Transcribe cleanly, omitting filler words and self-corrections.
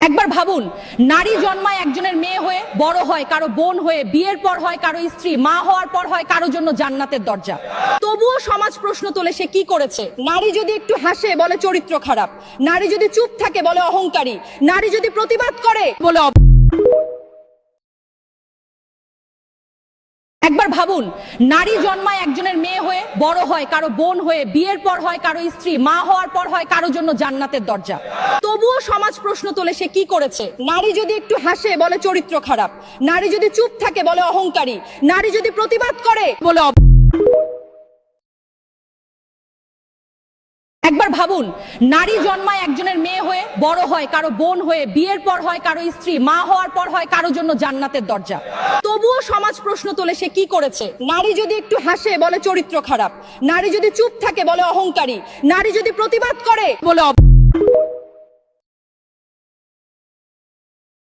একবার ভাবুন, নারী জন্মায় একজনের মেয়ে হয়ে, বড় হয় কারো বোন হয়ে, বিয়ের পর হয় কারো স্ত্রী, মা হওয়ার পর হয় কারো জন্য জান্নাতের দরজা। তবুও সমাজ প্রশ্ন তোলে সে কি করেছে। নারী যদি একটু হাসে বলে চরিত্র খারাপ, নারী যদি চুপ থাকে বলে অহংকারী, নারী যদি প্রতিবাদ করে বলে একবার ভাবুন, নারী জন্মায় একজনের মেয়ে হয়ে, বড় হয় কারো বোন হয়ে, বিয়ের পর হয় কারো স্ত্রী, মা হওয়ার পর হয় কারো জন্য জান্নাতের দরজা। তবুও সমাজ প্রশ্ন তোলে সে কি করেছে। নারী যদি একটু হাসে বলে চরিত্র খারাপ, নারী যদি চুপ থাকে বলে অহংকারী, নারী যদি প্রতিবাদ করে বলে একবার ভাবুন, নারী জন্মায় একজনের মেয়ে হয়ে, বড় হয় কারো বোন হয়ে, বিয়ের পর হয় কারো স্ত্রী, মা হওয়ার পর হয় কারো জন্য জান্নাতের দরজা। তবুও সমাজ প্রশ্ন তোলে সে কি করেছে। নারী যদি একটু হাসে বলে চরিত্র খারাপ, নারী যদি চুপ থাকে বলে অহংকারী, নারী যদি প্রতিবাদ করে বলে